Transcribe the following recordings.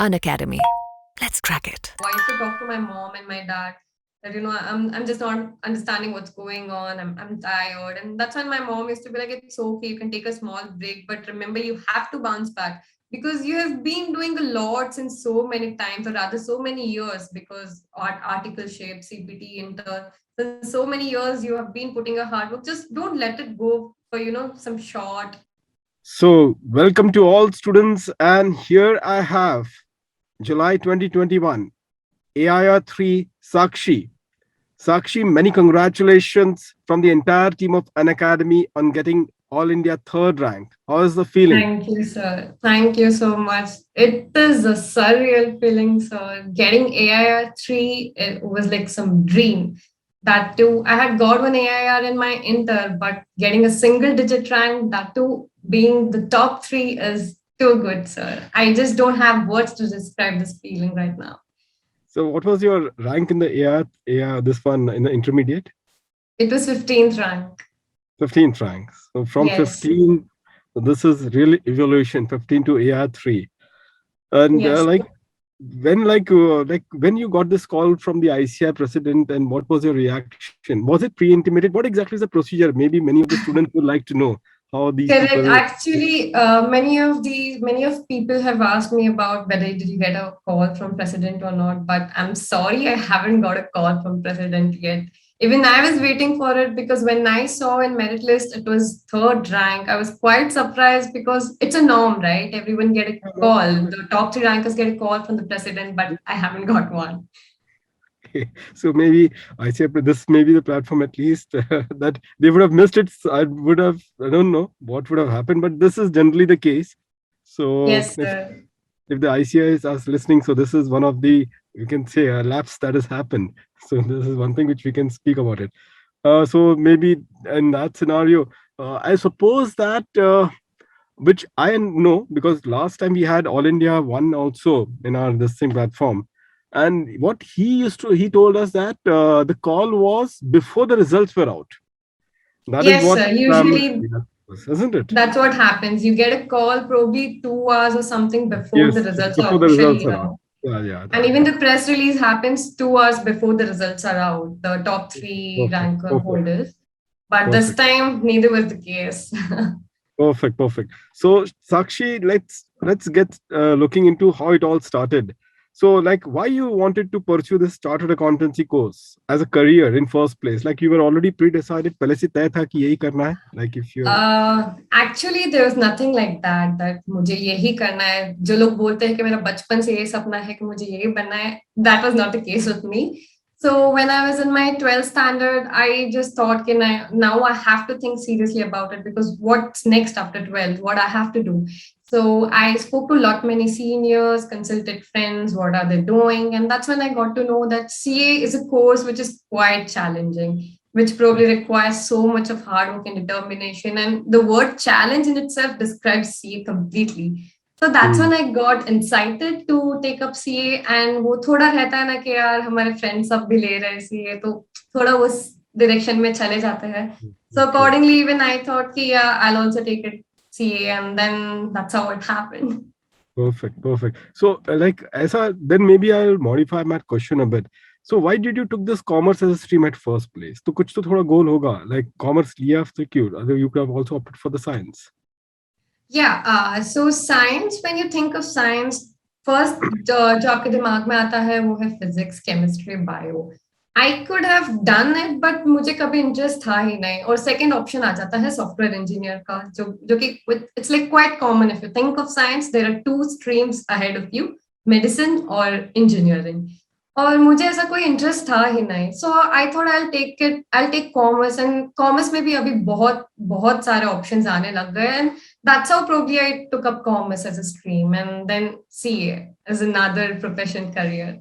Unacademy. Let's crack it. I used to talk to my mom and my dad that I'm just not understanding what's going on. I'm tired, and that's when my mom used to be like, "It's okay, you can take a small break, but remember, you have to bounce back because you have been doing a lot since so many times, or rather, so many years. Because articleship, CPT, intern, since so many years, you have been putting a hard work. Just don't let it go for some short." So, welcome to all students, and here I have July 2021 AIR 3 Sakshi. Sakshi, many congratulations from the entire team of Unacademy on getting All India third rank. How is the feeling? Thank you, sir. Thank you so much. It is a surreal feeling, sir. Getting AIR 3, it was like some dream. That too, I had got one AIR in my inter, but getting a single digit rank, that too being the top three is too good, sir. I just don't have words to describe this feeling right now. So, what was your rank in the AIR this one in the intermediate? It was 15th rank. 15th rank. So, from Yes. 15, so this is really evolution 15 to AIR 3. And Yes. like when you got this call from the ICI president, and what was your reaction? Was it pre-intimated? What exactly is the procedure? Maybe many of the students would like to know how these Correct. people. Actually, many of people have asked me about whether did you get a call from president or not. But I'm sorry, I haven't got a call from president yet. Even I was waiting for it because when I saw in merit list it was third rank, I was quite surprised because it's a norm, right? Everyone get a call. The top three rankers get a call from the president, but I haven't got one. So maybe ICI, this may be the platform at least that they would have missed it. I don't know what would have happened, but this is generally the case. So Yes, sir. if the ICI is us listening, so this is one of the, you can say, a lapse that has happened. So this is one thing which we can speak about it. So maybe in that scenario, I suppose that which I know, because last time we had All India one also in our this same platform, and what he told us that the call was before the results were out. That is Yes, what sir. Usually isn't it? that's what happens. You get a call probably 2 hours or something before the Yes, results before are the results officially are out. out. Yeah, And that. even the press release happens 2 hours before the results are out, the top three Perfect, ranker perfect, holders. But this perfect. time, neither was the case. Perfect. So Sakshi, let's get looking into how it all started. So, like, why you wanted to pursue this chartered accountancy course as a career in first place? Like, you were already pre-decided. पहले से तय था कि यही करना है. Like, if you're Actually, there was nothing like that, that मुझे यही करना है. जो लोग बोलते हैं कि मेरा बचपन से यही सपना है कि मुझे यही बनना है, that was not the case with me. So when I was in my 12th standard, I just thought, now I have to think seriously about it because what's next after 12? What I have to do? So I spoke to a lot many seniors, consulted friends, what are they doing? And that's when I got to know that CA is a course which is quite challenging, which probably requires so much of hard work and determination. And the word challenge in itself describes CA completely. So that's when Hmm. I got incited to take up CA. And वो थोड़ा रहता है ना कि यार हमारे friends सब भी ले रहे हैं CA, तो थोड़ा उस डायरेक्शन में चले जाते हैं. So Okay. accordingly, even I thought कि yeah, I'll also take it CA, and then that's how it happened. Perfect. So, like, ऐसा, then maybe I'll modify my question a bit. So, why did you took this commerce as a stream at first place? तो कुछ तो थोड़ा goal होगा. Like, commerce लिया तो क्यों? Other you could have also opted for the science. Yeah, so science, when you think of science, first जो आपके दिमाग में आता है वो है physics, chemistry, bio. I could have done it but मुझे कभी इंटरेस्ट था ही नहीं. और सेकंड ऑप्शन आ जाता है सॉफ्टवेयर इंजीनियर का, जो कि it's like quite common. If you think of science, there are two streams ahead of you, medicine और इंजीनियरिंग. और मुझे ऐसा कोई इंटरेस्ट था ही नहीं. So I thought I take commerce. And commerce में भी अभी बहुत बहुत सारे ऑप्शंस आने लग गए. And that's how probably I took up commerce as a stream, and then CA as another profession career.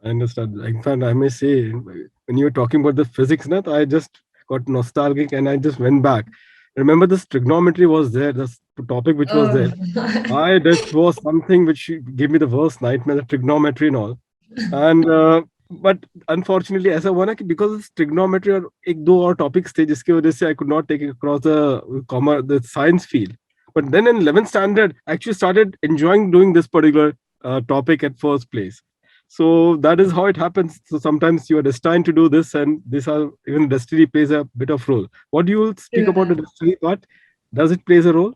I understand. In fact, I may say, when you were talking about the physics, na, I just got nostalgic and I just went back. Remember, this trigonometry was there, this topic which was Oh, there. That was something which gave me the worst nightmare, the trigonometry and all. And but unfortunately ऐसा हुआ ना कि because of trigonometry और एक दो और topics थे जिसकी वजह से I could not take it across the commerce, the science field. But then in 11th standard, I actually started enjoying doing this particular topic at first place. So that is how it happens. So sometimes you are destined to do this, and this are even destiny plays a bit of role. What do you speak True about the that. destiny part? Does it plays a role?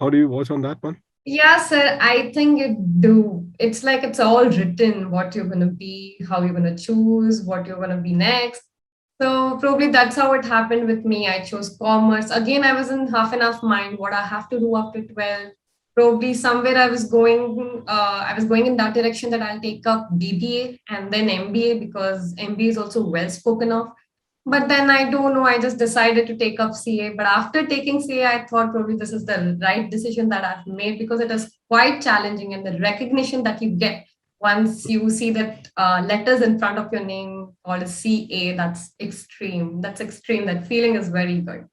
How do you watch on that one? Yeah, sir, I think it do. It's like it's all written what you're gonna be, how you're gonna choose, what you're gonna be next. So probably that's how it happened with me. I chose commerce. Again, I was in half and half mind what I have to do after 12. Probably somewhere I was going in that direction that I'll take up BBA and then MBA because MBA is also well spoken of. But then I don't know, I just decided to take up CA. But after taking CA, I thought probably this is the right decision that I've made because it is quite challenging and the recognition that you get once you see that letters in front of your name called CA, that's extreme. That's extreme. That feeling is very good.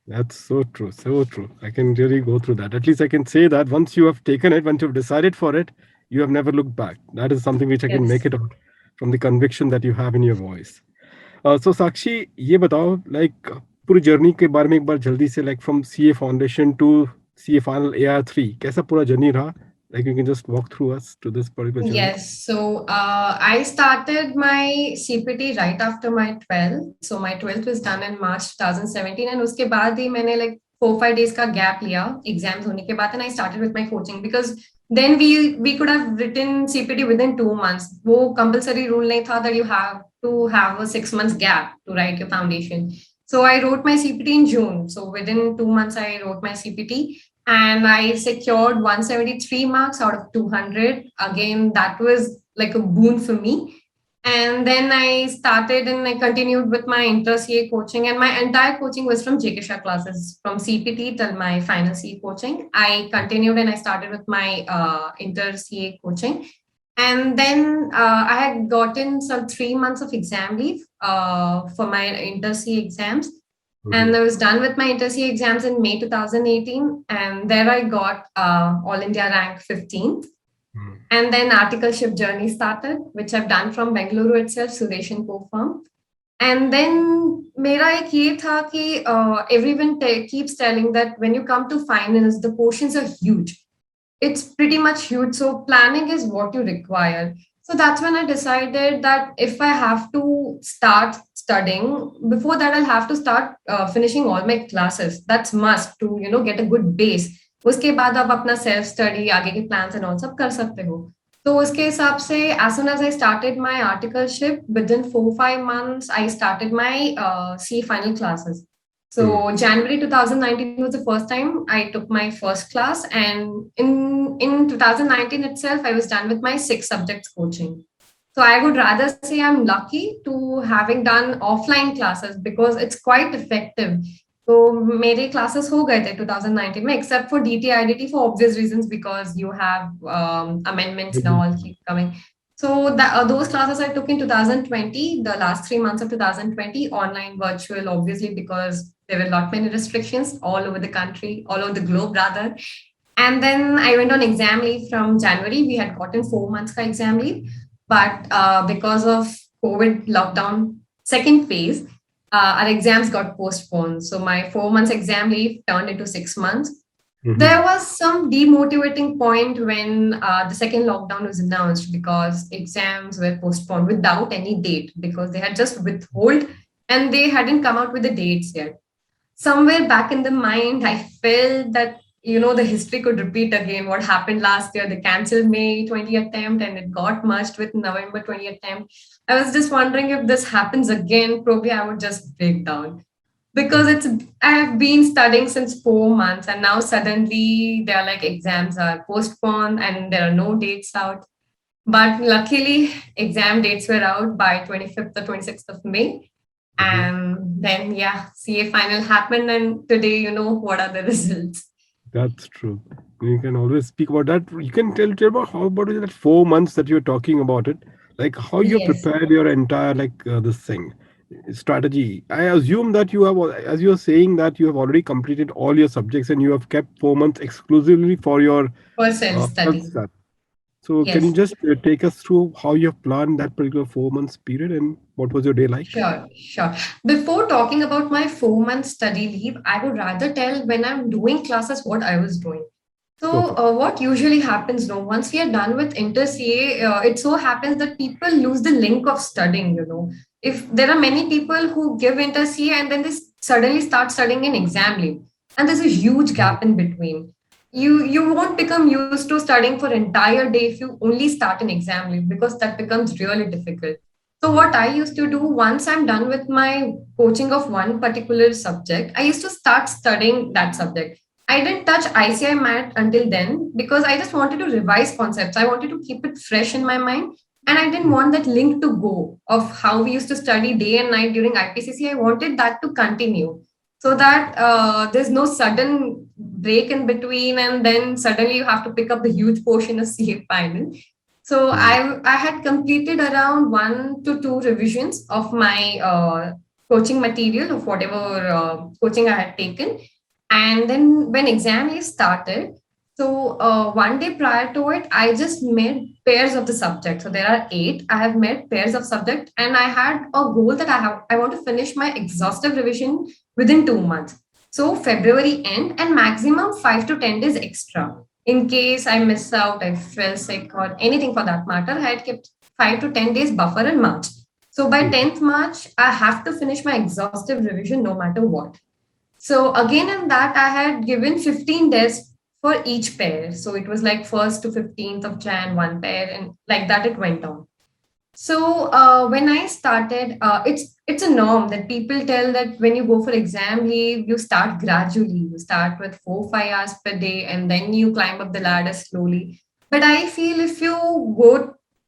That's so true, so true. I can really go through that. At least I can say that once you have taken it, once you've decided for it, you have never looked back. That is something which I can make Yes. it out from the conviction that you have in your voice. सो साक्षी ये बताओ like पूरी journey के बारे में एक बार जल्दी से like from CA foundation to CA final AR3 कैसा पूरा जर्नी रहा like you can just walk through us to this particular journey Yes, so I started my CPT right after my 12th. So my 12th was done in March 2017 and उसके बाद ही मैंने like 4-5 days का gap लिया exams होने के बाद and I started with my coaching because then we could have written CPT within 2 months. वो compulsory rule नहीं था that you have to have a 6 months gap to write your foundation. So I wrote my CPT in June. So within 2 months I wrote my CPT and I secured 173 marks out of 200. Again, that was like a boon for me. And then I started and I continued with my inter CA coaching, and my entire coaching was from JK Shah classes, from CPT till my final CA coaching. I continued and I started with my inter CA coaching. And then I had gotten some 3 months of exam leave for my inter CA exams, and I was done with my inter-CA exams in May 2018. And there I got All India rank 15th. And then articleship journey started, which I've done from Bengaluru itself, Suresh and co-firm. And then मेरा एक ये था कि everyone keeps telling that when you come to finals, the portions are huge. It's pretty much huge. So planning is what you require. So that's when I decided that if I have to start studying, before that I'll have to start finishing all my classes. That's must to get a good base. उसके बाद आप अपना self study, आगे के plans and all सब कर सकते हो. तो उसके हिसाब से as soon as I started my articleship, within 4-5 months I started my CA final classes. So January 2019 was the first time I took my first class, and in 2019 itself, I was done with my 6 subjects coaching. So I would rather say I'm lucky to having done offline classes because it's quite effective. So मेरे classes हो गए थे 2019 में, except for DT for obvious reasons because you have amendments and all keep coming. So those classes I took in 2020, the last 3 months of 2020, online, virtual, obviously because there were a lot many restrictions all over the country, all over the globe rather. And then I went on exam leave from January. We had gotten 4 months ka exam leave, but because of COVID lockdown second phase, our exams got postponed. So my 4 months exam leave turned into 6 months. There was some demotivating point when the second lockdown was announced because exams were postponed without any date because they had just withhold and they hadn't come out with the dates yet. Somewhere back in the mind, I felt that the history could repeat again. What happened last year? They cancelled May 20 attempt and it got merged with November 20 attempt. I was just wondering if this happens again, probably I would just break down because I have been studying since 4 months and now suddenly they're like exams are postponed and there are no dates out. But luckily, exam dates were out by 25th or 26th of May. And then, yeah, CA final happened. And today, what are the results? That's true. You can always speak about that. You can tell about how about that 4 months that you're talking about it, like how you Yes. prepared your entire this thing strategy. I assume that you have, as you're saying that you have already completed all your subjects and you have kept 4 months exclusively for your For self study. self-study. So can you Yes. just take us through how you have planned that particular 4 months period and what was your day like? Sure, sure. Before talking about my 4 month study leave, I would rather tell when I'm doing classes what I was doing. So, Perfect. what usually happens now, once we are done with inter CA, it so happens that people lose the link of studying. If there are many people who give inter CA and then they suddenly start studying in exam leave, and there's a huge Mhm. gap in between. You won't become used to studying for entire day if you only start an exam leave because that becomes really difficult. So Mhm. what I used to do once I'm done with my coaching of one particular subject, I used to start studying that subject. I didn't touch ICI math until then because I just wanted to revise concepts. I wanted to keep it fresh in my mind. And I didn't Mhm. want that link to go of how we used to study day and night during IPCC. I wanted that to continue so that there's no sudden break in between and then suddenly you have to pick up the huge portion of CA final. So Mhm. I had completed around 1 to 2 revisions of my coaching material of whatever coaching I had taken, and then when exam is started, so 1 day prior to it, I just made pairs of the subject. So there are 8. I have made pairs of subject, and I had a goal that I want to finish my exhaustive revision within 2 months. So February end and maximum 5 to 10 days extra. In case I miss out, I fell sick or anything for that matter, I had kept 5 to 10 days buffer in March. So by Mhm. 10th March, I have to finish my exhaustive revision no matter what. So again in that I had given 15 days for each pair. So it was like 1st to 15th of Jan, one pair, and like that it went on. So when I started, it's a norm that people tell that when you go for exam leave, you start gradually. You start with 4 5 hours per day, and then you climb up the ladder slowly. But I feel if you go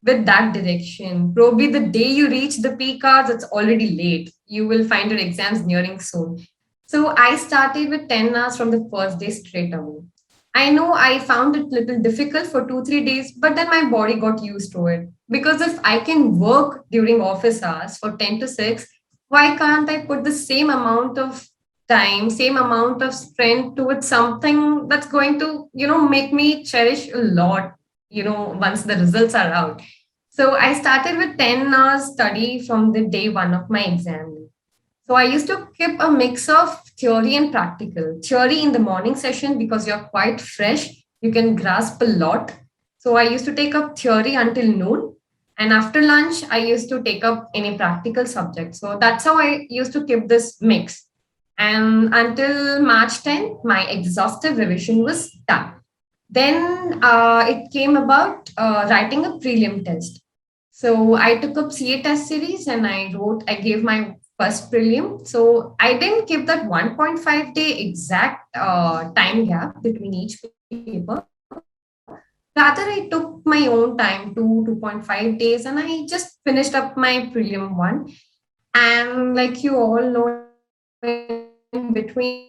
with that direction, probably the day you reach the peak hours, it's already late. You will find your exams nearing soon. So I started with 10 hours from the first day straight away. I know I found it little difficult for 2 3 days, but then my body got used to it. Because if I can work during office hours for 10 to 6, why can't I put the same amount of time, same amount of strength towards something that's going to, make me cherish a lot, once the results are out. So I started with 10 hours study from the day one of my exam. So I used to keep a mix of theory and practical. Theory in the morning session because you're quite fresh, you can grasp a lot. So I used to take up theory until noon. And after lunch, I used to take up any practical subject. So that's how I used to keep this mix. And until March 10th, my exhaustive revision was done. Then it came about writing a prelim test. So I took up CA test series and I gave my first prelim. So I didn't give that 1.5 day exact time gap between each paper. Rather, I took my own time, 2.5 days, and I just finished up my prelim one. And like you all know, in between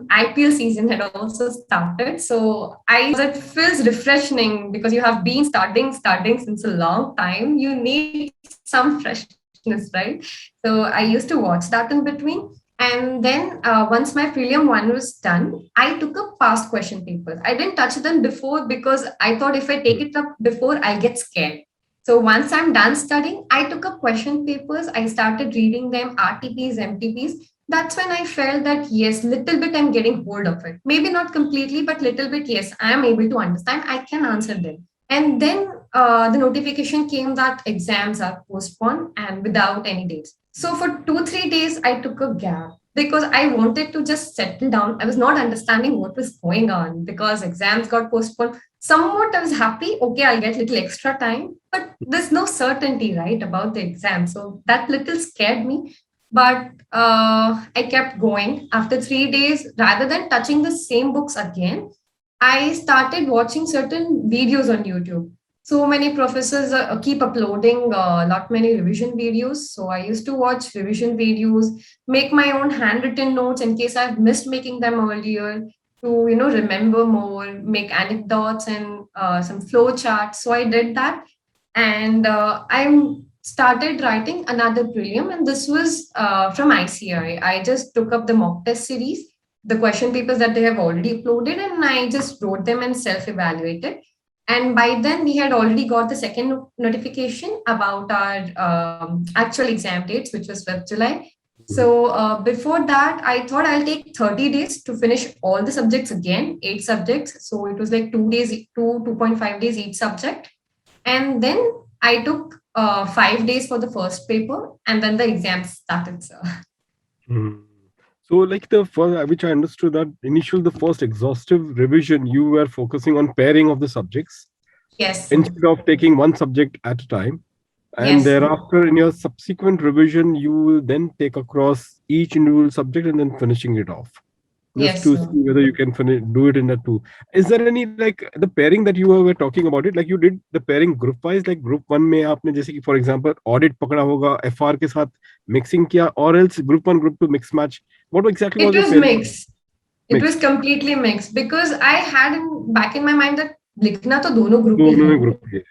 IPL season had also started. So it feels refreshing because you have been studying since a long time. You need some freshness, right? So I used to watch that in between. And then once my prelim one was done, I took up past question papers. I didn't touch them before because I thought if I take it up before, I'll get scared. So once I'm done studying, I took up question papers. I started reading them, RTPs, MTPs. That's when I felt that yes, little bit I'm getting hold of it. Maybe not completely, but little bit, yes, I am able to understand. I can answer them. And then the notification came that exams are postponed and without any dates. So for 2 3 days, I took a gap because I wanted to just settle down. I was not understanding what was going on because exams got postponed. Somewhat I was happy. Okay, I'll get little extra time, but there's no certainty, right, about the exam. So that little scared me. But I kept going. After 3 days, rather than touching the same books again, I started watching certain videos on YouTube. So many professors keep uploading lot many revision videos. So I used to watch revision videos, make my own handwritten notes in case I've missed making them earlier to remember more, make anecdotes and some flow charts. So I did that, and I started writing another prelim, and this was from ICI. I just took up the mock test series the question papers that they have already uploaded, and I just wrote them and self-evaluated. And by then, we had already got the second notification about our actual exam dates, which was 5th July. So before that, I thought I'll take 30 days to finish all the subjects again, 8 subjects. So it was like 2 days, 2.5 days each subject. And then I took 5 days for the first paper, and then the exam started. So. Mhm. So, like the first, which I understood that the first exhaustive revision, you were focusing on pairing of the subjects Yes, sir. instead of taking one subject at a time. And Yes, sir. thereafter, in your subsequent revision, you will then take across each individual subject and then finishing it off, just Yes, to sir. see whether you can do it in the two. Is there any like the pairing that you were talking about it? Like you did the pairing group wise, like group one में आपने जैसे कि for example audit पकड़ा होगा FR के साथ mixing किया, or else group one group two mix match. What exactly was It your was pairing? mixed. It was Mixed. completely mixed because I had back in my mind that लिखना तो दोनों group ही दोनों है. में group के.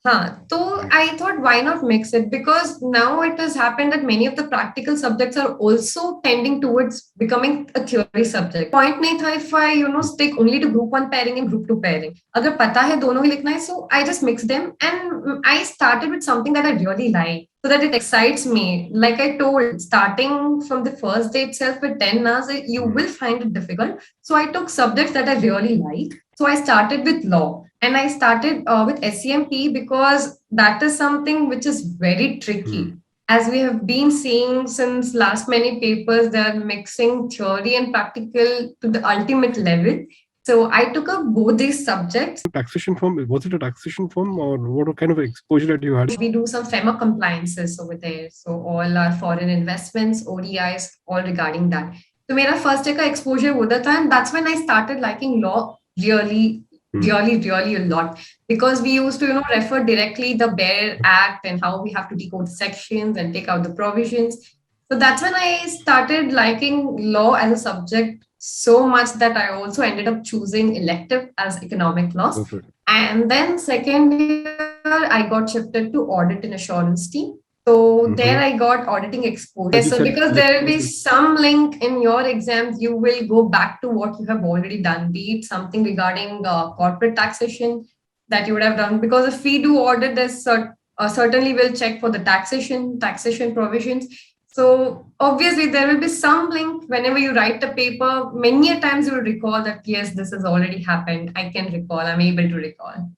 हाँ, तो I thought why not mix it, because now it has happened that many of the practical subjects are also tending towards becoming a theory subject. Point नहीं था if I stick only to group one pairing and group two pairing. अगर पता है दोनों ही लिखना है, so I just mix them, and I started with something that I really like, so that it excites me. Like I told, starting from the first day itself with 10 hours, you will find it difficult. So I took subjects that I really like. So I started with law. And I started with SEMP because that is something which is very tricky. As we have been seeing since last many papers, they are mixing theory and practical to the ultimate level. So I took up both these subjects. Taxation form, was it a taxation form or what kind of exposure that you had? We do some FEMA compliances over there. So all our foreign investments, ODIs, all regarding that. So my first year exposure was that, and that's when I started liking law really a lot, because we used to refer directly the bare act and how we have to decode sections and take out the provisions. So that's when I started liking law as a subject so much that I also ended up choosing elective as economic loss. Perfect. And then second year I got shifted to audit and assurance team. So there I got auditing exposure. You So said because there will be some link in your exams, you will go back to what you have already done, be it something regarding corporate taxation that you would have done. Because if we do audit, there's certainly will check for the taxation provisions. So obviously there will be some link whenever you write a paper. Many a times you will recall that, yes, this has already happened. I can recall, I'm able to recall.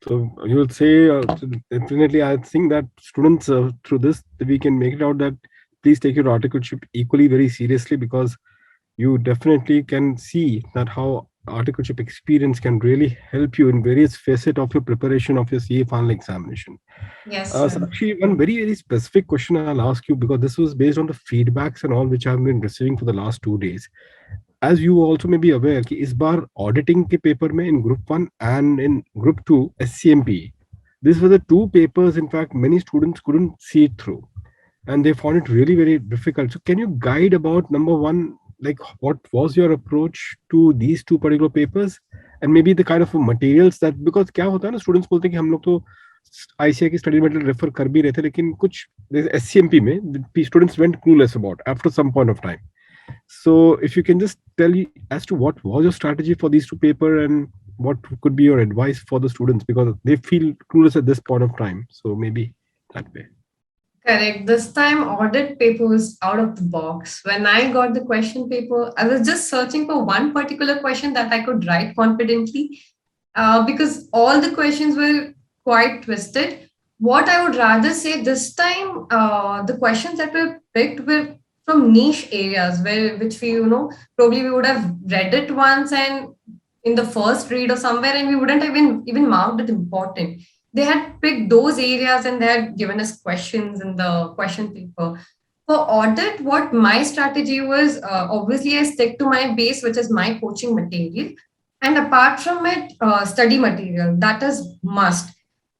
So you will say definitely. I think that students through this we can make it out that please take your articleship equally very seriously, because you definitely can see that how articleship experience can really help you in various facets of your preparation of your CA final examination. Yes, sir. Sakshi, one very specific question I'll ask you, because this was based on the feedbacks and all which I've been receiving for the last 2 days. As you also may be aware कि इस बार auditing के paper में in group 1 and in group 2 SCMP, these were the two papers in fact many students couldn't see it through, and they found it really very difficult. So can you guide about number one, like what was your approach to these two particular papers, and maybe the kind of materials that, because क्या होता है ना, students बोलते हैं कि हम लोग तो ICI की स्टडी मटेरियल रेफर कर भी रहे थे, लेकिन कुछ SCMP में students went clueless about after some point of time. So if you can just tell me as to what was your strategy for these two paper and what could be your advice for the students, because they feel clueless at this point of time. So maybe that way. Correct. This time audit paper was out of the box. When I got the question paper, I was just searching for one particular question that I could write confidently, because all the questions were quite twisted. What I would rather say this time, the questions that were picked were from niche areas which we, probably we would have read it once and in the first read or somewhere, and we wouldn't have even marked it important. They had picked those areas and they had given us questions in the question paper. For audit, what my strategy was, obviously I stick to my base, which is my coaching material. And apart from it, study material, that is must.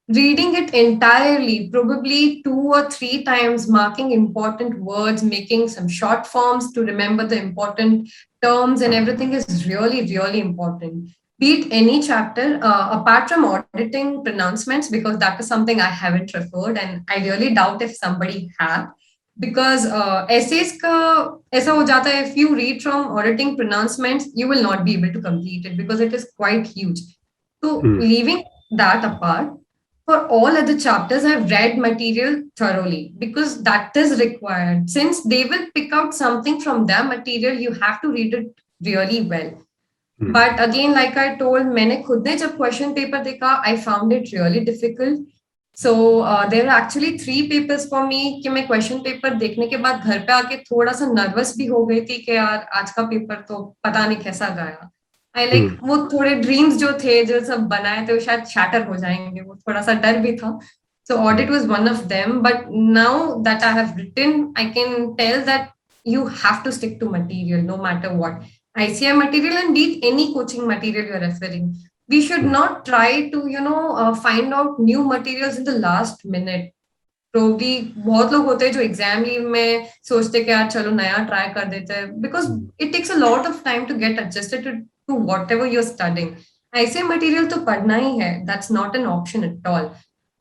Reading it entirely, probably 2 or 3 times, marking important words, making some short forms to remember the important terms and everything is really important. Be it any chapter, apart from auditing pronouncements, because that is something I haven't referred and I really doubt if somebody have. because essays का ऐसा हो जाता है, if you read from auditing pronouncements, you will not be able to complete it because it is quite huge. So leaving that apart, for all other chapters, I've read material thoroughly because that is required. Since they will pick out something from their material, you have to read it really well. But again, like I told, मैंने खुद ने जब question paper देखा, I found it really difficult. So there are actually 3 papers for me कि मैं question paper देखने के बाद घर पे आके थोड़ा सा नर्वस भी हो गई थी कि यार आज का पेपर तो पता नहीं कैसा गया. आई लाइक वो थोड़े ड्रीम्स जो थे जो सब बनाए थे वो शायद शैटर हो जाएंगे, वो थोड़ा सा डर भी था. So audit was one of them, but now that I have written, I can tell that you have to stick to material no matter what. ICI material and be it any coaching material you're referring. We should not try to, find out new materials in the last minute. Probably बहुत लोग होते हैं जो exam leave में सोचते हैं कि यार चलो नया ट्राई कर देते हैं, because it takes a lot of time to get adjusted to whatever you're studying. ICI material तो पढ़ना ही है, that's not an option at all.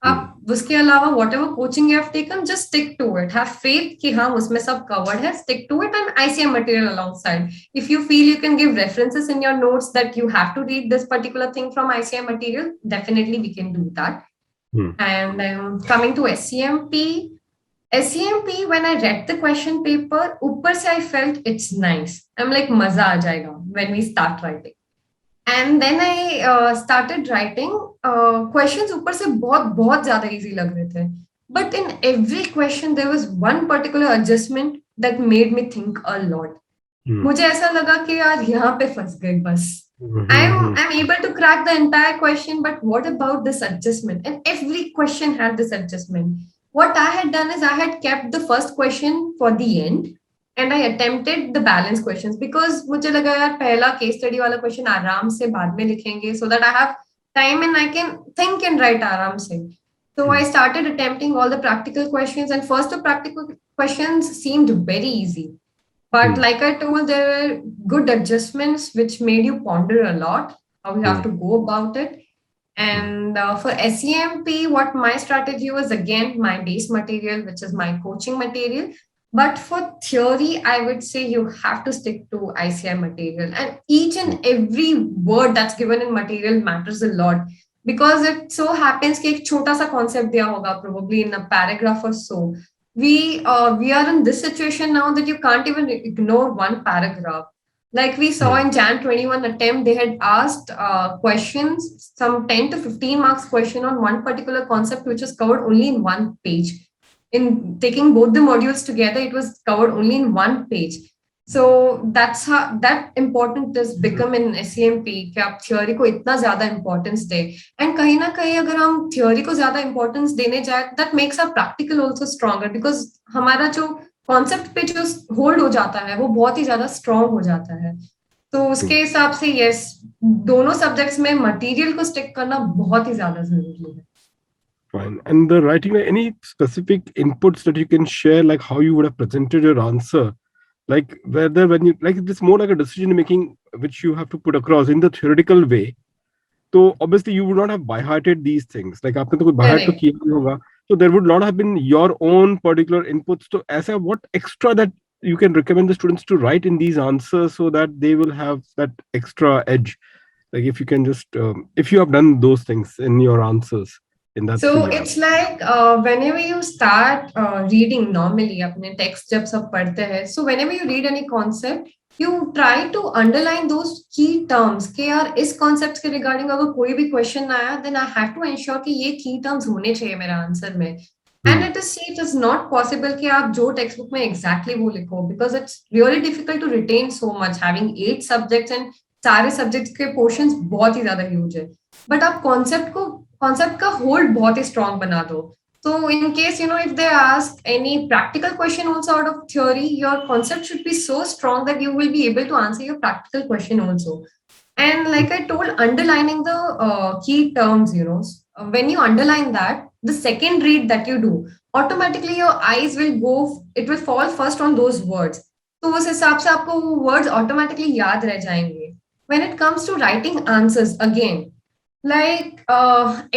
आप उसके अलावा whatever coaching you have taken, just stick to it. Have faith कि हाँ उसमें सब covered है, stick to it, and ICI material alongside. If you feel you can give references in your notes that you have to read this particular thing from ICI material, definitely we can do that. And coming to SCMP, when I read the question paper, ऊपर से I felt it's nice. I'm like मजा आ जाएगा when we start writing. And then I started writing. Questions ऊपर से बहुत ज्यादा easy लग रहे थे. But in every question there was one particular adjustment that made me think a lot. मुझे ऐसा लगा कि यार यहाँ पे फंस गई बस. I'm able to crack the entire question, but what about this adjustment? And every question had this adjustment. What I had done is I had kept the first question for the end and I attempted the balance questions because मुझे लगा यार पहला case study वाला question आराम से बाद में लिखेंगे so that I have time and I can think and write आराम से. So I started attempting all the practical questions, and first the practical questions seemed very easy. But like I told, there were good adjustments which made you ponder a lot how you have to go about it. And for SEMP, what my strategy was, again, my base material, which is my coaching material. But for theory, I would say you have to stick to ICI material. And each and every word that's given in material matters a lot. Because it so happens कि एक छोटा सा concept दिया होगा, probably in a paragraph or so. We are in this situation now that you can't even ignore one paragraph. Like we saw in Jan 21 attempt, they had asked questions, some 10 to 15 marks question on one particular concept, which was covered only in one page. In taking both the modules together, it was covered only in one page. So that's how that important has become in SEMP कि आप theory को इतना ज़्यादा importance they. And कहीं ना कहीं अगर हम theory को ज़्यादा importance देने जाए, that makes our practical also stronger because हमारा जो concept पे जो hold हो जाता है वो बहुत ही ज़्यादा strong हो जाता है. तो उसके हिसाब से yes, दोनों subjects में material को stick करना बहुत ही ज़्यादा ज़रूरी है. Fine. And the writing, any specific inputs that you can share, like how you would have presented your answer? Like whether when you like it's more like a decision making which you have to put across in the theoretical way. So obviously you would not have by-hearted these things. Like आपने तो कोई by-heart तो किया नहीं होगा. So there would not have been your own particular inputs. So ऐसा what extra that you can recommend the students to write in these answers so that they will have that extra edge. Like if you can just if you have done those things in your answers. In that so scenario. It's like whenever you start reading normally अपने text जब सब पढ़ते हैं, so whenever you read any concept, you try to underline those key terms कि यार इस concept के regarding अगर कोई भी question आया, then I have to ensure कि ये key terms होने चाहिए मेरा answer में. And it is not possible कि आप जो textbook में exactly वो लिखो because it's really difficult to retain so much, having 8 subjects and सारे subjects के portions बहुत ही ज़्यादा huge है. But आप concept का hold बहुत ही strong बना दो. So in case, if they ask any practical question also out of theory, your concept should be so strong that you will be able to answer your practical question also. And like I told, underlining the key terms, when you underline that, the second read that you do, automatically your eyes it will fall first on those words. तो उस हिसाब से आपको वो words automatically याद रह जाएंगे. When it comes to writing answers, again, like the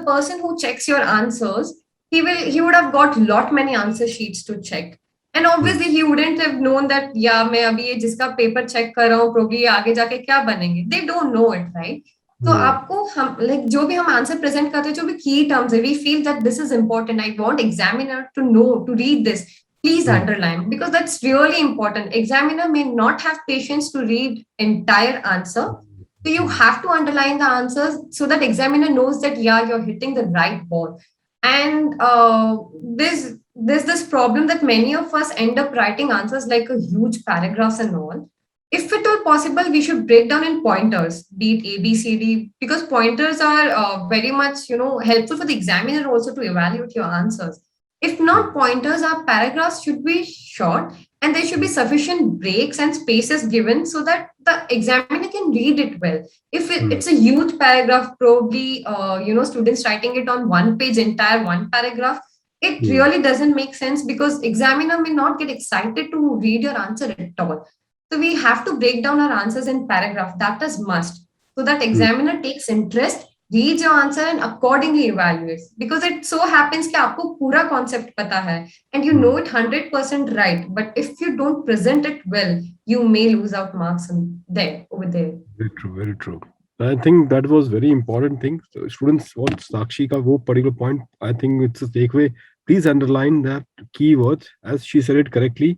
person who checks your answers, he would have got lot many answer sheets to check. And obviously he wouldn't have known that, yeah, मैं अभी ये जिसका paper check कर रहा हूँ, probably आगे जाके क्या बनेंगे. They don't know it, right? तो आपको हम like जो भी हम आंसर प्रेजेंट करते हैं, जो भी की टर्म्स है, we feel that this is important. I want examiner to know, to read this. Please underline, because that's really important. Examiner may not have patience to read entire answer. So you have to underline the answers so that examiner knows that, yeah, you're hitting the right ball. And there's this problem that many of us end up writing answers like a huge paragraphs and all. If at all possible, we should break down in pointers, be it A, B, C, D, because pointers are very much, helpful for the examiner also to evaluate your answers. If not pointers, our paragraphs should be short and there should be sufficient breaks and spaces given so that the examiner can read it well. If it's a huge paragraph, probably, students writing it on one page, entire one paragraph, it really doesn't make sense because examiner may not get excited to read your answer at all. So we have to break down our answers in paragraph. That is must. So that examiner takes interest, reads your answer and accordingly evaluates. Because it so happens कि आपको पूरा concept पता है and you know it 100% right. But if you don't present it well, you may lose out marks over there. Very true, very true. I think that was very important thing. So students, what Sakshi ka wo particular point, I think it's a takeaway. Please underline that keywords as she said it correctly.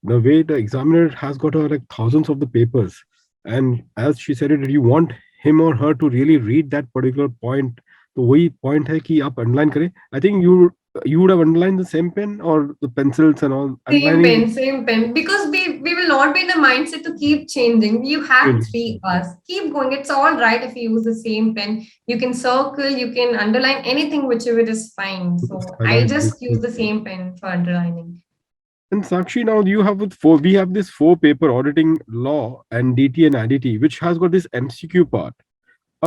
The way the examiner has got like thousands of the papers, and as she said it, you want him or her to really read that particular point. तो वही point है कि आप underline करें. I think you would have underlined the same pen or the pencils and all. Same pen. Because we will not be in the mindset to keep changing. You have 3 hours. Keep going. It's all right if you use the same pen. You can circle, you can underline anything, whichever is fine. So I just use the same pen for underlining. And Sakshi, now we have this 4 paper auditing law and DT and IDT, which has got this MCQ part.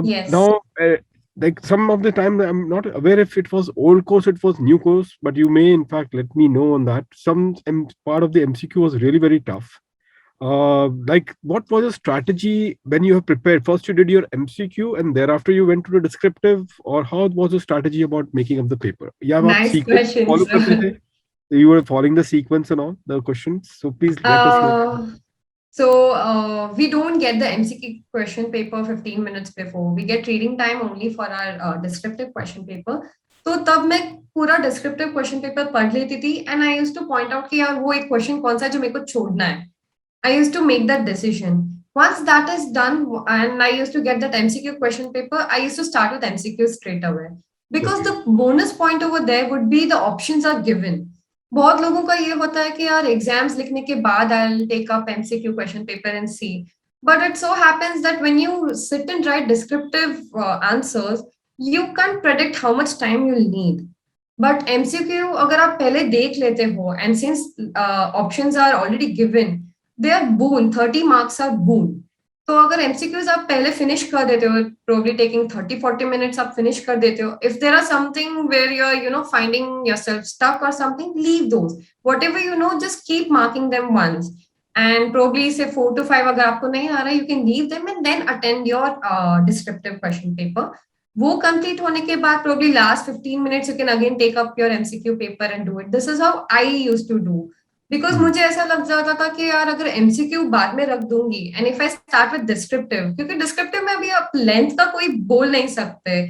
Yes. Now, like some of the time, I'm not aware if it was old course, it was new course, but you may in fact let me know on that. Some part of the MCQ was really very tough. Like what was your strategy when you have prepared? First you did your MCQ and thereafter you went to the descriptive, or how was your strategy about making up the paper? Nice question. You were following the sequence and all the questions, so please let us know. So we don't get the MCQ question paper 15 minutes before. We get reading time only for our descriptive question paper. तो तब मैं पूरा descriptive question paper पढ़ लेती थी and I used to point out कि यार वो एक question कौन सा है जो मेरे को छोड़ना है. I used to make that decision. Once that is done and I used to get that MCQ question paper, I used to start with MCQ straight away. Because the bonus point over there would be the options are given. बहुत लोगों का ये होता है कि यार exams लिखने के बाद I'll take up MCQ question paper and see. But it so happens that when you sit and write descriptive answers, you can't predict how much time you'll need. But MCQ अगर आप पहले देख लेते हो and since options are already given, they are boon. 30 marks are boon. तो अगर MCQs आप पहले finish कर देते हो, probably taking 30-40 minutes आप finish कर देते हो. If there are something where you're finding yourself stuck or something, leave those. Whatever just keep marking them once. And probably say 4 to 5 अगर आपको नहीं आ रहा, you can leave them and then attend your descriptive question paper. वो complete होने के बाद probably last 15 minutes you can again take up your MCQ paper and do it. This is how I used to do. Because मुझे ऐसा लग जाता था कि यार अगर एमसीक्यू बाद में रख दूंगी and if I start with descriptive, क्योंकि डिस्क्रिप्टिव में अभी आप लेंथ का कोई बोल नहीं सकते.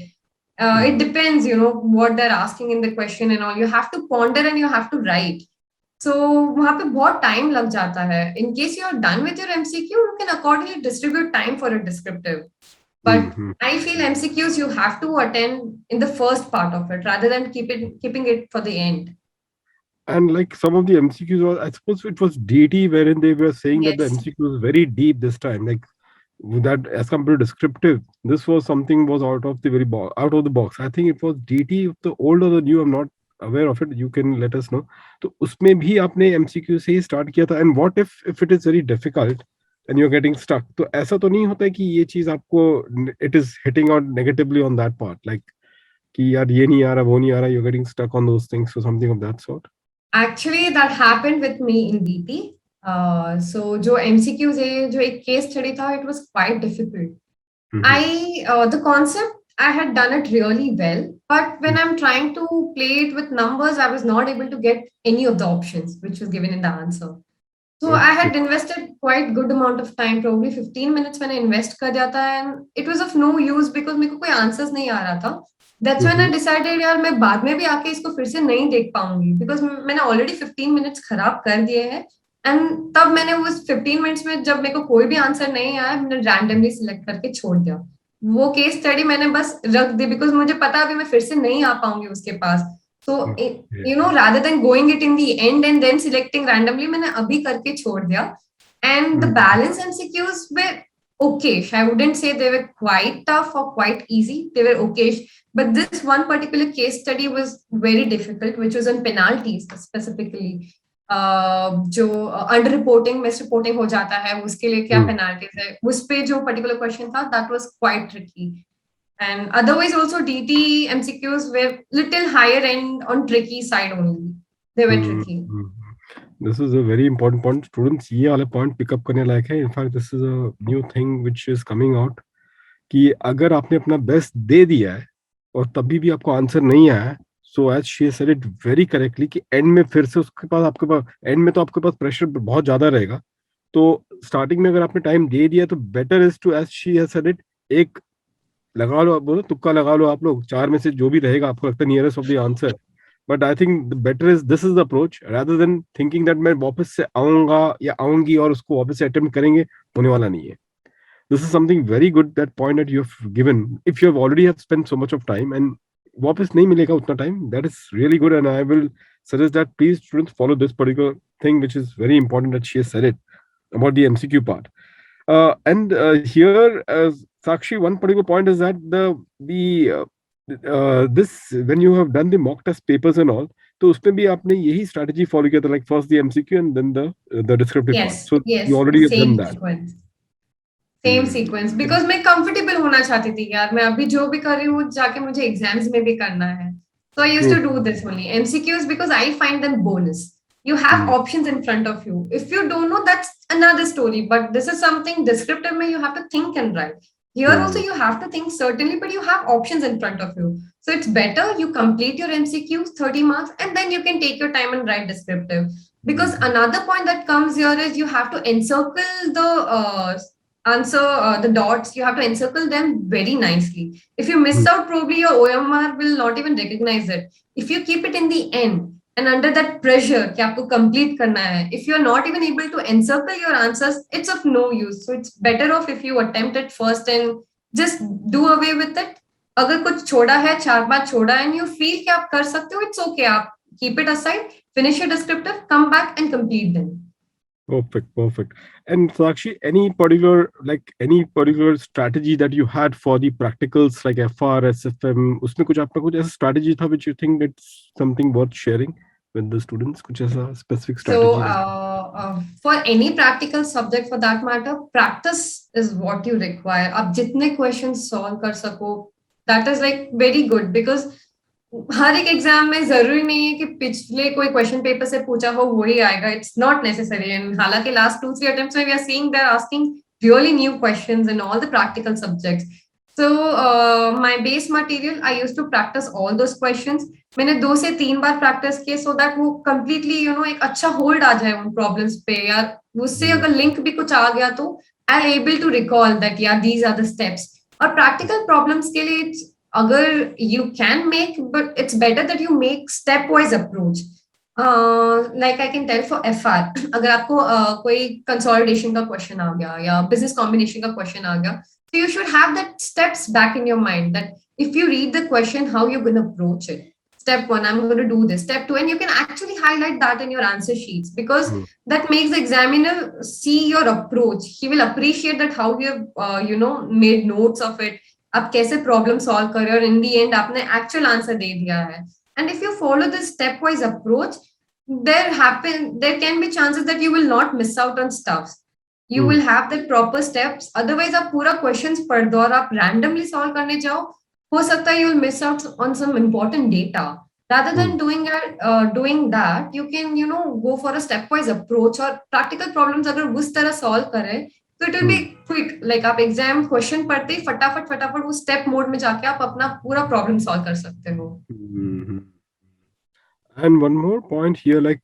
It depends what they are asking in the question and all. You have to ponder and you have to write. So वहां पे बहुत टाइम लग जाता है. In case you are done with your MCQ, you can accordingly distribute time for a descriptive. But I feel MCQs you have to attend in the first part of it rather than keeping it for the end. And like some of the MCQs, I suppose it was DT wherein they were saying that the MCQ was very deep this time. Like that as compared to descriptive, this was something was out of the box. I think it was DT, the old or the new, I'm not aware of it. You can let us know. तो उसमें भी आपने MCQ से ही start किया था. And what if it is very difficult and you're getting stuck? तो ऐसा तो नहीं होता कि ये चीज आपको it is hitting out negatively on that part, like कि यार ये नहीं आ रहा वो नहीं आ रहा, you're getting stuck on those things, so something of that sort. Actually, that happened with me in DT. So, जो MCQs है, जो एक case study था, it was quite difficult. The concept I had done it really well, but when I'm trying to play it with numbers, I was not able to get any of the options which was given in the answer. So I Okay. had invested quite good amount of time, probably 15 minutes मैंने invest कर दिया था, and it was of no use because मेरे को कोई answers नहीं आ रहा था. That's when I Mhm. decided यार मैं बाद में भी आके इसको फिर से नहीं देख पाऊंगी because मैंने already 15 minutes खराब कर दिए हैं. And तब मैंने उस 15 मिनट्स में जब मेरे को कोई भी आंसर नहीं आया, मैंने रैंडमली सिलेक्ट करके छोड़ दिया. वो केस स्टडी मैंने बस रख दी बिकॉज मुझे पता अभी मैं फिर से नहीं आ पाऊंगी उसके पास. So, rather than going it in the end and then selecting randomly, मैंने अभी करके छोड़ दिया. And the balance MCQs were okay. I wouldn't say they were quite tough or quite easy. They were okay. But this one particular case study was very difficult, which was on penalties specifically. जो under reporting miss reporting हो जाता है उसके लिए क्या penalties है, उस पे जो पर्टिकुलर क्वेश्चन था that was quite tricky. And otherwise also DT MCQs were little higher end on tricky side only. They were tricky. This is a very important point. Students, ये वाले point pick up करने लायक है. In fact, this is a new thing which is coming out. कि अगर आपने अपना best दे दिया है और तभी भी आपको आंसर नहीं आया है, so as she said it very correctly कि एंड में फिर से उसके पास आपके पास एंड में तो आपके पास प्रेशर बहुत ज्यादा रहेगा. तो स्टार्टिंग में अगर आपने टाइम दे दिया तो better is to as she has said it, एक लगा लो, आप बोलो तुक्का लगा लो, आप लोग चार में से जो भी रहेगा आपको लगता है nearest of the answer. But I think better is this is the approach rather than thinking that मैं वापस से आऊंगा या आऊंगी और उसको वापस से अटेम्प्ट करेंगे, होने वाला नहीं है. This is something very good, that point that you have given. If you have already have spent so much of time and वापस नहीं मिलेगा उतना time, that is really good, and I will suggest that please students follow this particular thing which is very important that she has said it about the MCQ part. And here, Sakshi, one particular point is that this when you have done the mock test papers and all, तो उसमें भी आपने यही strategy follow किया था, like first the MCQ and then the descriptive part. Yes, So you yes, already have done same that. sequence. Same sequence because मैं comfortable होना चाहती थी यार, मैं अभी जो भी कर रही हूँ जाके मुझे एग्जाम्स में भी करना है. So I used to do this only MCQs because I find them bonus. You have options in front of you. If you don't know, that's another story. But this is something descriptive where you have to think and write. Here also you have to think certainly, but you have options in front of you. So it's better you complete your MCQs 30 marks and then you can take your time and write descriptive. Because another point that comes here is you have to encircle the answer, the dots. You have to encircle them very nicely. If you miss out, probably your OMR will not even recognize it. If you keep it in the end and under that pressure कि आपको complete करना है, if you are not even able to encircle your answers, it's of no use. So it's better off if you attempt it first and just do away with it. अगर कुछ छोड़ा है, 4 बार छोड़ा है and you feel कि आप कर सकते हो, it's okay. आप keep it aside, finish your descriptive, come back and complete them. Perfect, perfect. And Sakshi, any particular strategy that you had for the practicals like FR, SFM, उसमें कुछ आपका कुछ ऐसा strategy था which you think it's something worth sharing with the students? कुछ ऐसा specific strategy? So for any practical subject for that matter, practice is what you require. आप जितने questions solve कर सको, that is like very good because हर एक exam में जरूरी नहीं है कि पिछले कोई क्वेश्चन पेपर से पूछा हो वही आएगा. It's not necessary. एंड हालांकि लास्ट 2-3 अटेम्प्ट्स में we are seeing they are asking really new questions in all the practical subjects. So my base material I used to practise all those questions. मैंने 2 से 3 बार practice किए so that वो completely एक अच्छा hold आ जाए उन problems पे. यार उससे अगर लिंक भी कुछ आ गया तो I am able to recall that यार दीज आर द स्टेप्स. और प्रैक्टिकल प्रॉब्लम्स के लिए अगर you can make, but it's better that you make stepwise approach. Like I can tell for FR, अगर आपको कोई consolidation का question आ गया या business combination का question आ गया, so you should have that steps back in your mind that if you read the question, how you're going to approach it. Step 1, I'm going to do this. Step 2, and you can actually highlight that in your answer sheets because that makes the examiner see your approach. He will appreciate that how you have, made notes of it. आप कैसे problem solve कर रहे हो और इन दी and आपने actual answer दे दिया है. And if you follow this step wise approach, there can be chances that you will not miss out on stuff. You will have the proper steps. Otherwise आप पूरा questions पढ़ दो और आप randomly solve करने जाओ, हो सकता है you will miss out on some important data. Rather than doing that, you can go for a stepwise approach. और practical problems अगर उस तरह सॉल्व करें तो it will be quick, like आप एग्जाम क्वेश्चन पढ़ते ही फटाफट वो स्टेप मोड में जाके आप अपना पूरा प्रॉब्लम सॉल्व कर सकते हो. And one more point here, like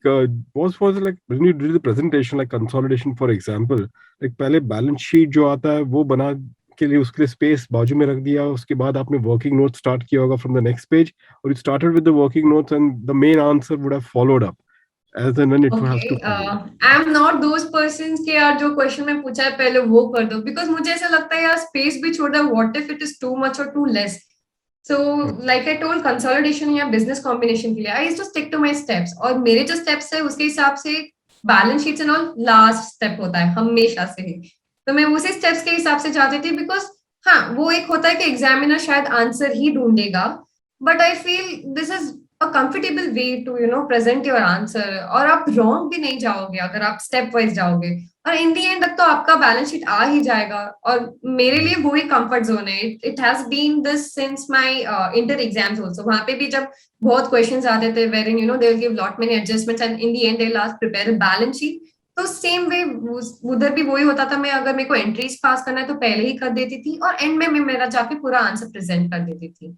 was like when you did the presentation, like consolidation, for example, like पहले balance sheet जो आता है वो बना के लिए उसके लिए space बाजू में रख दिया, उसके बाद आपने working notes start किया होगा from the next page, or you started with the working notes and the main answer would have followed up as and when it has to okay, follow. I am not those persons के यार जो question में पूछा है पहले वो कर दो, बिकॉज मुझे ऐसा लगता है यार स्पेस भी छोड़ दो, what if it is too much और too less. So like I told, consolidation या बिजनेस कॉम्बिनेशन के लिए I used to stick to my steps, और मेरे जो स्टेप्स है उसके हिसाब से balance sheets and all last step होता है हमेशा से ही. तो मैं उसी स्टेप्स के हिसाब से जाती थी, बिकॉज हाँ वो एक होता है कि एग्जामिनर शायद आंसर ही ढूंढेगा, but I feel this is a comfortable way to present your answer, और आप wrong भी नहीं जाओगे अगर आप step wise जाओगे, और in the end तक तो आपका बैलेंस शीट आ ही जाएगा. और मेरे लिए वो ही कंफर्ट जोन है. It has been this since my inter exams also. वहां पे भी जब बहुत क्वेश्चंस आते थे wherein they will give lot many adjustments and in the end they'll ask prepare a balance sheet. तो सेम वे उधर भी वही होता था. मैं अगर मेरे को एंट्रीज पास करना है तो पहले ही कर देती थी, और एंड में मैं मेरा जाके पूरा आंसर प्रेजेंट कर देती थी.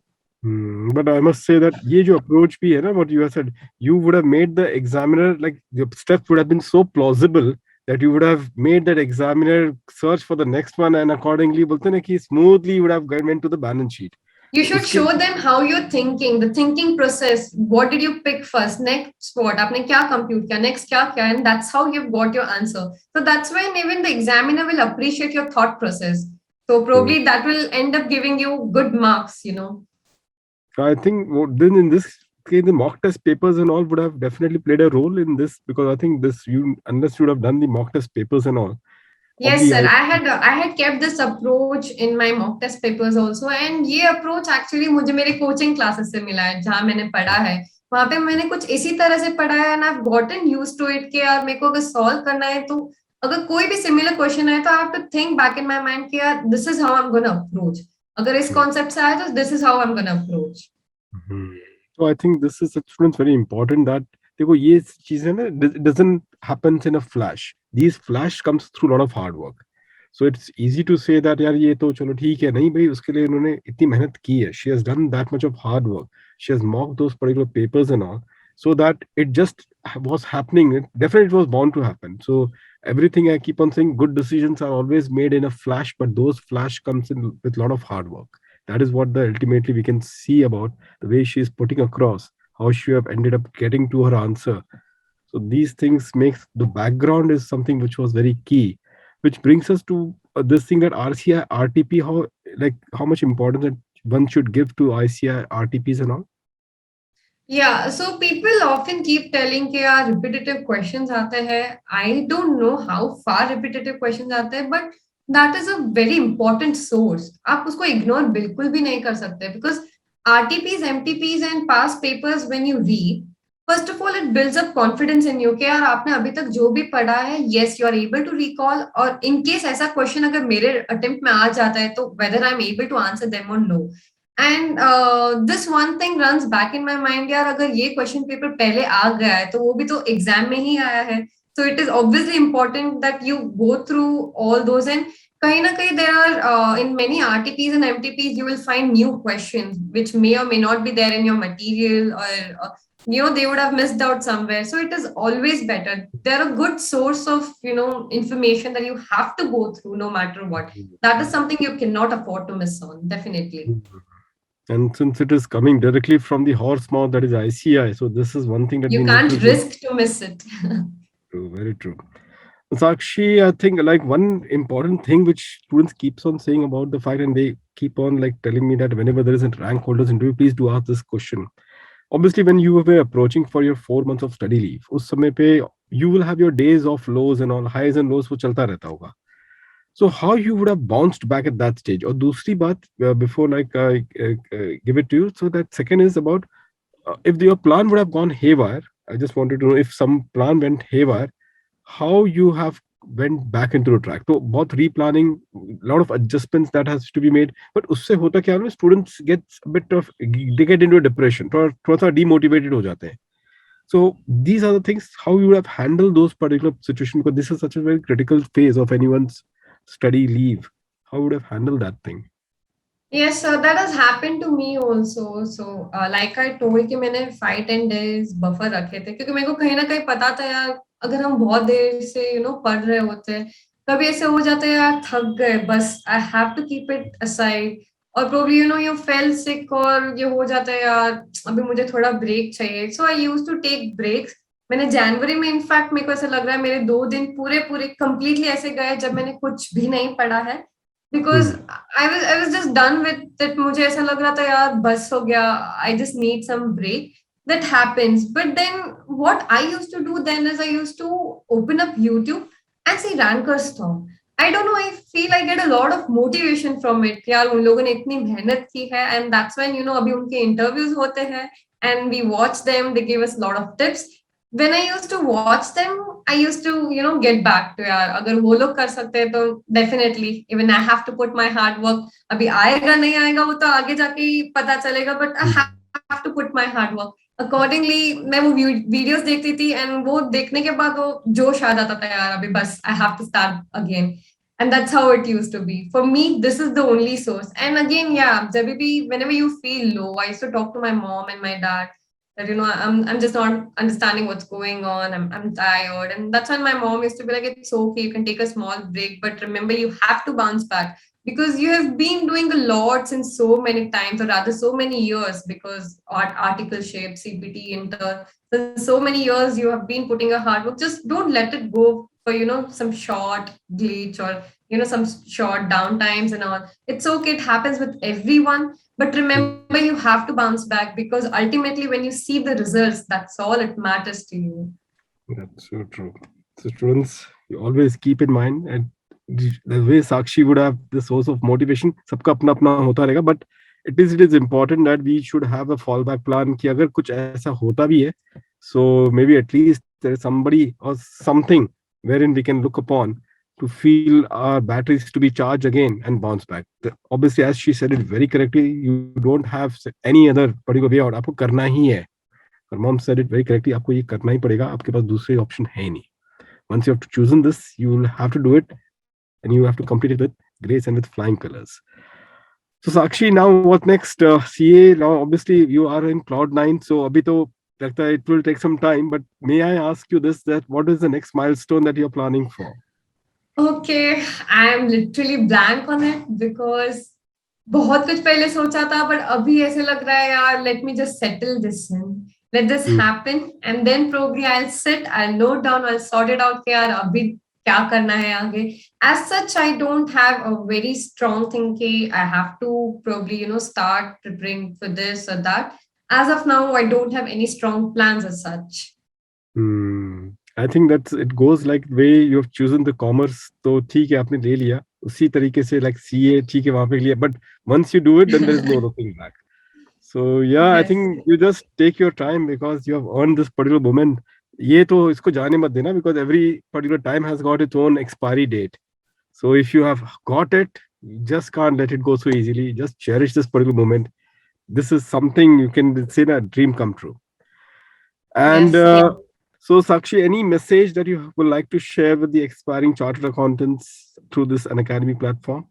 But I must say that ये जो approach भी है ना, what you have said, you would have made the examiner, like the steps would have been so plausible that you would have made that examiner search for the next one, and accordingly बोलते हैं ना कि smoothly you would have went to the balance sheet. You should show them how you're thinking, the thinking process. What did you pick first? Next what? आपने क्या compute किया? Next क्या किया? And that's how you've got your answer. So that's when even the examiner will appreciate your thought process. So probably that will end up giving you good marks. I think then in this case, the mock test papers and all would have definitely played a role in this, because I think unless you would have done the mock test papers and all. Yes, sir. I had kept this approach in my mock test papers also, and ये approach actually मुझे मेरे coaching classes से मिला है जहाँ मैंने पढ़ा है. वहाँ पे मैंने कुछ इसी तरह से पढ़ा है, and I've gotten used to it कि यार मेरे को अगर solve करना है तो अगर कोई भी similar question है तो I have to think back in my mind कि यार this is how I'm gonna approach. अगर इस concept से आया तो this is how I'm gonna approach. So I think this is students very important that देखो ये चीज है ना, it doesn't happen in a flash. These flash comes through a lot of hard work. So it's easy to say that यार ये तो चलो ठीक है, नहीं भाई उसके लिए उन्होंने इतनी मेहनत की है. She has done that much of hard work. She has mocked those particular papers and all, so that it just was happening. It definitely was bound to happen. So everything I keep on saying, good decisions are always made in a flash, but those flash comes in with a lot of hard work. That is what ultimately we can see about the way she is putting across how she have ended up getting to her answer. So these things makes the background is something which was very key, which brings us to this thing that RCI RTP, how much importance that one should give to ICI RTPs and all. Yeah, so people often keep telling कि यार repetitive questions आते हैं. I don't know how far repetitive questions आते हैं, but that is a very important source. आप उसको ignore बिल्कुल भी नहीं कर सकते, because RTPs, MTPs and past papers when you read, first of all it builds up confidence in you कि यार आपने अभी तक जो भी पढ़ा है, yes you are able to recall, और in case ऐसा question अगर मेरे attempt में आ जाता है तो whether I am able to answer them or no. And this one thing runs back in my mind, यार अगर ये क्वेश्चन पेपर पहले आ गया है तो वो भी तो एग्जाम में ही आया है. So it is obviously important that you go through all those, and कहीं ना कहीं there are in many RTPs and MTPs you will find new questions which may or may not be there in your material, or they would have missed out somewhere. So it is always better. They're a good source of information that you have to go through no matter what. That is something you cannot afford to miss on, definitely. And since it is coming directly from the horse mouth, that is ICI, so this is one thing that you we can't need to risk to miss it. True, very true. Sakshi, I think like one important thing which students keeps on saying about the fact, and they keep on like telling me that whenever there is a rank holders interview, please do ask this question. Obviously, when you were approaching for your 4 months of study leave, उस समय पे you will have your days of lows and all, highs and lows वो चलता रहता होगा. So how you would have bounced back at that stage? और दूसरी बात, before like give it to you, so that second is about if your plan would have gone haywire. I just wanted to know if some plan went haywire, how you have went back into the track. So बहुत replanning, lot of adjustments that has to be made. But उससे होता क्या है, students get a bit of, they get into a depression, थोड़ा सा demotivated हो जाते हैं. So these are the things how you would have handled those particular situations, because this is such a very critical phase of anyone's study leave, how would have handled that thing? Yes, that has happened to me also. So, like I told कि मैंने 5-10 days buffer रखे थे क्योंकि मेरे को कहीं ना कहीं पता था यार अगर हम बहुत देर से पढ़ रहे होते हैं कभी ऐसे हो जाता है यार थक गए बस I have to keep it aside और प्रोबब्ली यू फेल सिक और ये हो जाता है यार अभी मुझे थोड़ा ब्रेक चाहिए सो आई यूज टू टेक ब्रेक्स मैंने जनवरी में इनफैक्ट मेरे को ऐसा लग रहा है मेरे 2 दिन पूरे पूरे कंप्लीटली ऐसे गए जब मैंने कुछ भी नहीं पढ़ा है because Hmm. I was just done with it. मुझे ऐसा लग रहा था यार बस हो गया. I just need some break. That happens. But then what I used to do then is I used to open up YouTube and see rankers talk. I don't know. I feel I get a lot of motivation from it. यार उन लोगों ने इतनी मेहनत की है and that's when अभी उनके interviews होते हैं and we watch them. They give us a lot of tips. When I used to watch them, I used to, get back to यार अगर वो लोग कर सकते हैं तो definitely even I have to put my hard work. अभी आएगा नहीं आएगा वो तो आगे जाके ही पता चलेगा but I Hmm. have to put my hard work. Accordingly मैं वो वीडियोस देखती थी and वो देखने के बाद वो जोश आ जाता था यार अभी बस I have to start again. And that's how it used to be. For me, this is the only source. And again, yeah, जब भी whenever you feel low, I used to talk to my mom and my dad that I'm just not understanding what's going on. I'm tired, and that's when my mom used to be like, "It's okay, you can take a small break, but remember you have to bounce back because you have been doing a lot since so many times, or rather so many years. Because articleship, CPT, inter, since so many years you have been putting a hard work. Just don't let it go for some short glitch or some short downtimes and all. It's okay. It happens with everyone." But remember, you have to bounce back because ultimately, when you see the results, that's all it matters to you. That's so true. So students, you always keep in mind, and the way Sakshi would have the source of motivation, सबका अपना अपना होता रहेगा. But it is important that we should have a fallback plan कि अगर कुछ ऐसा होता भी है, so maybe at least there is somebody or something wherein we can look upon to feel our batteries to be charged again and bounce back. Obviously, as she said it very correctly, you don't have any other particular way out. आपको करना ही है. Her mom said it very correctly. आपको ये करना ही पड़ेगा. आपके पास दूसरे option है ही नहीं. Once you have chosen this, you will have to do it, and you have to complete it with grace and with flying colors. So Sakshi, now what next? CA. Now, obviously, you are in cloud nine. So अभी तो लगता है it will take some time. But may I ask you this: that what is the next milestone that you're planning for? Okay, I am literally blank on it because बहुत कुछ पहले सोचा था but अभी ऐसे लग रहा है यार let me just settle this in. Let this Hmm. happen and then probably I'll sit, I'll note down, I'll sort it out कि यार अभी क्या करना है आगे. As such, I don't have a very strong thing कि I have to probably start preparing for this or that. As of now, I don't have any strong plans as such. I think that it goes like way you have chosen the commerce. तो ठीक है आपने ले लिया उसी तरीके से like CA ठीक है वहां पे लिया but once you do it then there is no looking back. So yeah, I Yes. think you just take your time because you have earned this particular moment. ये तो इसको जाने मत देना because every particular time has got its own expiry date. So if you have got it, you just can't let it go so easily. Just cherish this particular moment. This is something you can say a dream come true. And Yes. so, Sakshi, any message that you would like to share with the aspiring chartered accountants through this Unacademy platform?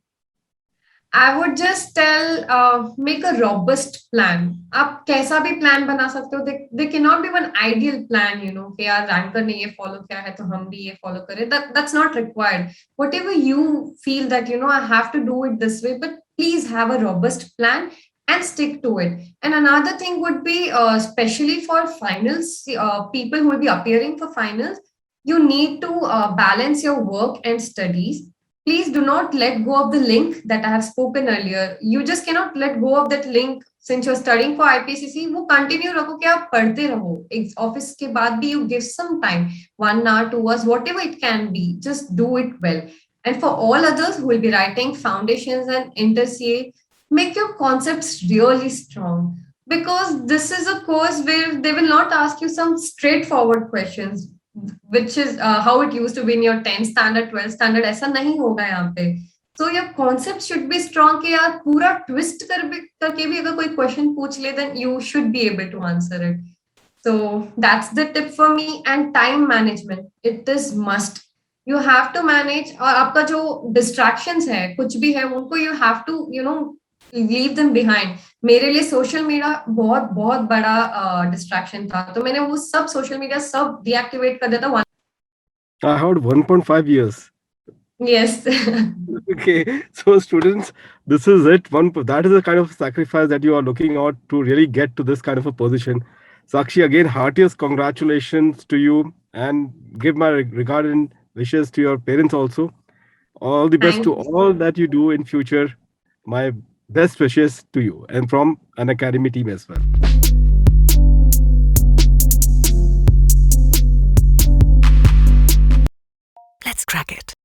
I would just tell, make a robust plan. आप कैसा भी plan बना सकते हो. There cannot be one ideal plan, कि यार ranker ने ये follow किया है तो हम भी ये follow करें. That's not required. Whatever you feel that I have to do it this way, but please have a robust plan and stick to it. And another thing would be, especially for finals, people who will be appearing for finals, you need to balance your work and studies. Please do not let go of the link that I have spoken earlier. You just cannot let go of that link since you're studying for IPCC. वो continue रखो कि आप पढ़ते रहो. Office के बाद भी you give some time, 1 hour, 2 hours, whatever it can be. Just do it well. And for all others who will be writing foundations and inter CA, make your concepts really strong because this is a course where they will not ask you some straightforward questions which is how it used to be in your 10th standard, 12th standard. ऐसा नहीं होगा यहाँ पे. So your concept should be strong कि यार पूरा twist करके भी अगर कोई question पूछ ले then you should be able to answer it. So that's the tip for me. And time management, it is must. you have to manage, और आपका जो distractions है कुछ भी है उनको you have to leave them behind. मेरे लिए सोशल मीडिया बहुत बहुत बड़ा डिस्ट्रैक्शन था, तो मैंने वो सब सोशल मीडिया सब डीएक्टिवेट कर दिया था. I heard 1.5 years. Yes. Okay, so students, this is it. That is the kind of sacrifice that you are looking out to really get to this kind of a position. Sakshi, again, heartiest congratulations to you, and give my regard and wishes to your parents also. All the best Thank to you. all that you do in future. My best wishes to you, and from an academy team as well. Let's crack it.